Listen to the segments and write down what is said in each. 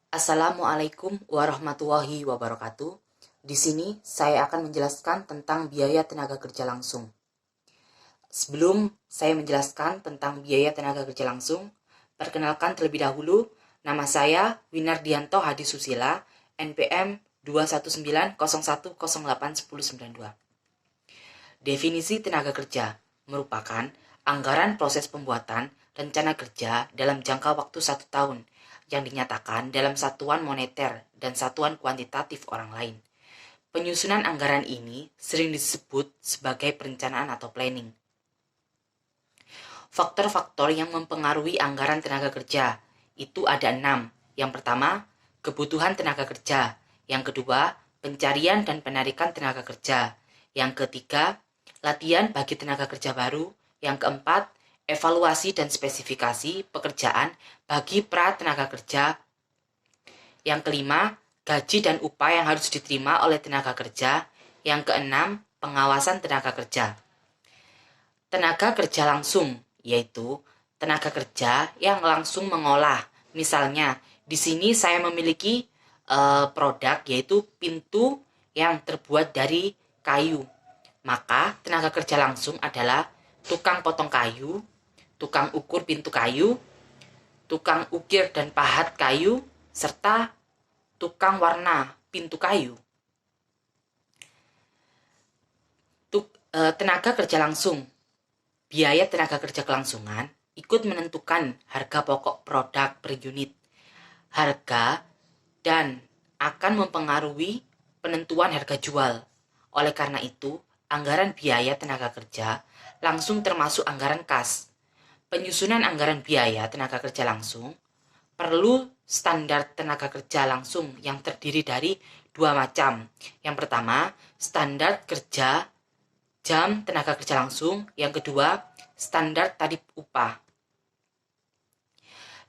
Assalamualaikum warahmatullahi wabarakatuh. Di sini saya akan menjelaskan tentang biaya tenaga kerja langsung. Sebelum saya menjelaskan tentang biaya tenaga kerja langsung, perkenalkan terlebih dahulu, nama saya Winardianto Hadi Susila, NPM 21901081092. Definisi tenaga kerja merupakan anggaran proses pembuatan rencana kerja dalam jangka waktu 1 tahun yang dinyatakan dalam satuan moneter dan satuan kuantitatif orang lain. Penyusunan anggaran ini sering disebut sebagai perencanaan atau planning. Faktor-faktor yang mempengaruhi anggaran tenaga kerja itu ada 6. Yang pertama, kebutuhan tenaga kerja. Yang kedua, pencarian dan penarikan tenaga kerja. Yang ketiga, latihan bagi tenaga kerja baru. Yang keempat, evaluasi dan spesifikasi pekerjaan bagi pra tenaga kerja. Yang kelima, gaji dan upah yang harus diterima oleh tenaga kerja. Yang keenam, pengawasan tenaga kerja. Tenaga kerja langsung, yaitu tenaga kerja yang langsung mengolah. Misalnya, di sini saya memiliki produk yaitu pintu yang terbuat dari kayu. Maka tenaga kerja langsung adalah tukang potong kayu, tukang ukur pintu kayu, tukang ukir dan pahat kayu, serta tukang warna pintu kayu. Tenaga kerja langsung. Biaya tenaga kerja kelangsungan ikut menentukan harga pokok produk per unit. Harga dan akan mempengaruhi penentuan harga jual. Oleh karena itu, anggaran biaya tenaga kerja langsung termasuk anggaran kas. Penyusunan anggaran biaya tenaga kerja langsung perlu standar tenaga kerja langsung yang terdiri dari 2 macam. Yang pertama, standar kerja jam tenaga kerja langsung. Yang kedua, standar tarif upah.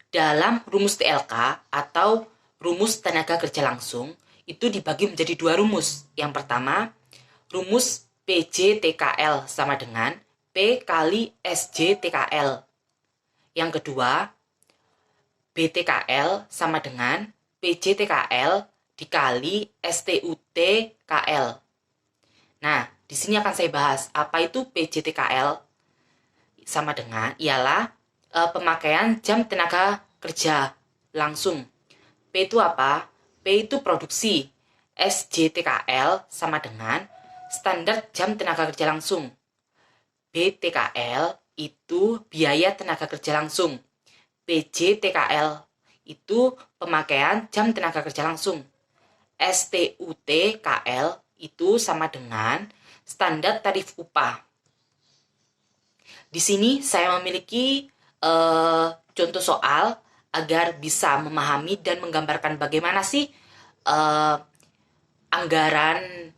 Dalam rumus TLK atau rumus tenaga kerja langsung itu dibagi menjadi 2 rumus. Yang pertama, rumus PJ/TKL sama dengan P kali SJ/TKL. Yang kedua, BTKL sama dengan PJ/TKL dikali STUT/KL. Nah, di sini akan saya bahas apa itu PJ/TKL sama dengan ialah pemakaian jam tenaga kerja langsung. P itu apa? P itu produksi. SJ/TKL sama dengan standar jam tenaga kerja langsung. BTKL itu biaya tenaga kerja langsung. PJ/TKL itu pemakaian jam tenaga kerja langsung. STUT/KL itu sama dengan standar tarif upah. Di sini saya memiliki contoh soal agar bisa memahami dan menggambarkan bagaimana sih anggaran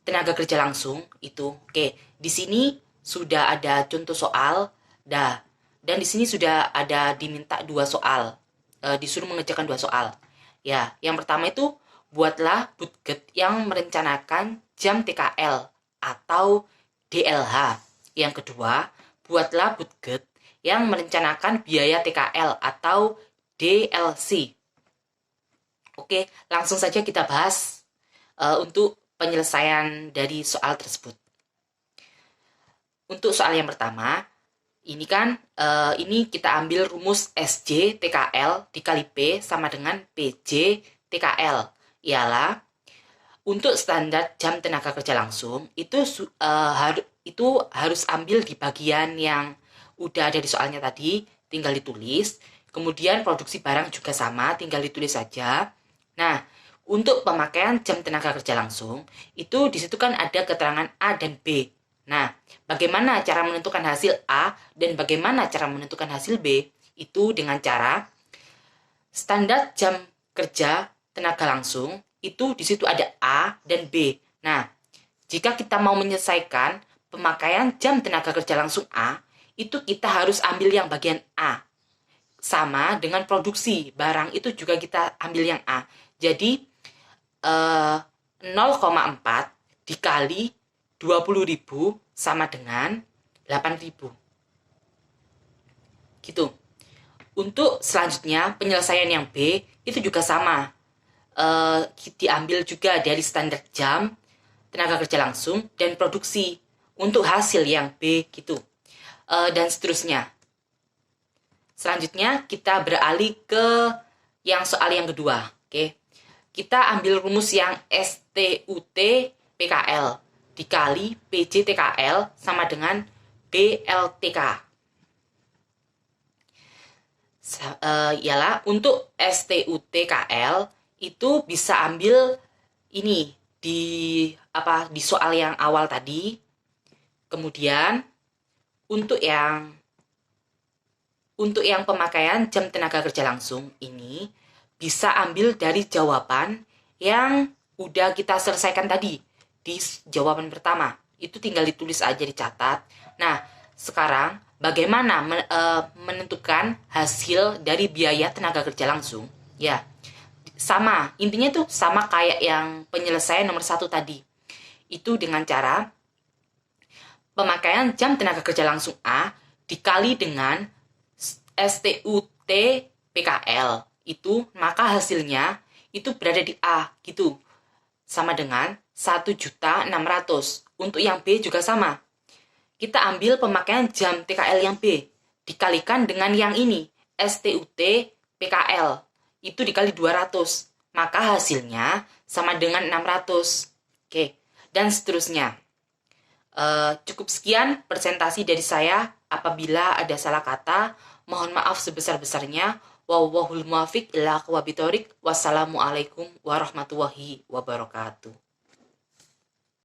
tenaga kerja langsung itu. Oke, di sini sudah ada contoh soal, dan di sini sudah ada diminta 2 soal, disuruh mengerjakan 2 soal. Ya, yang pertama itu buatlah budget yang merencanakan jam TKL atau DLH. Yang kedua, buatlah budget yang merencanakan biaya TKL atau DLC. Oke, langsung saja kita bahas untuk penyelesaian dari soal tersebut. Untuk soal yang pertama, ini kan ini kita ambil rumus SJ/TKL dikali P sama dengan PJ/TKL. Ialah untuk standar jam tenaga kerja langsung itu harus ambil di bagian yang udah ada di soalnya tadi, tinggal ditulis. Kemudian produksi barang juga sama, tinggal ditulis saja. Nah, untuk pemakaian jam tenaga kerja langsung, itu di situ kan ada keterangan A dan B. Nah, bagaimana cara menentukan hasil A dan bagaimana cara menentukan hasil B? Itu dengan cara standar jam kerja tenaga langsung, itu di situ ada A dan B. Nah, jika kita mau menyelesaikan pemakaian jam tenaga kerja langsung A, itu kita harus ambil yang bagian A. Sama dengan produksi barang itu juga kita ambil yang A. Jadi 0,4 dikali 20.000 sama dengan 8.000. Gitu. Untuk selanjutnya, penyelesaian yang B itu juga sama. Diambil juga dari standar jam, tenaga kerja langsung, dan produksi untuk hasil yang B gitu. Dan seterusnya. Selanjutnya, kita beralih ke yang soal yang kedua. Oke. Kita ambil rumus yang STUT PKL dikali PJ TKL sama dengan BLTK. Ialah untuk STUTKL itu bisa ambil ini di soal yang awal tadi. Kemudian untuk yang pemakaian jam tenaga kerja langsung ini bisa ambil dari jawaban yang udah kita selesaikan tadi di jawaban pertama. Itu tinggal ditulis aja, dicatat. Nah, sekarang bagaimana menentukan hasil dari biaya tenaga kerja langsung? Ya, sama. Intinya tuh sama kayak yang penyelesaian nomor 1 tadi. Itu dengan cara pemakaian jam tenaga kerja langsung A dikali dengan STUT PKL. Itu, maka hasilnya itu berada di A gitu. Sama dengan 1.600.000. Untuk yang B juga sama. Kita ambil pemakaian jam TKL yang B dikalikan dengan yang ini, STUT PKL. Itu dikali 200. Maka hasilnya sama dengan 600. Oke, dan seterusnya. Cukup sekian presentasi dari saya. Apabila ada salah kata, mohon maaf sebesar-besarnya. Wallahul muwaffiq ila aqwamit thoriq. Wassalamualaikum warahmatullahi wabarakatuh.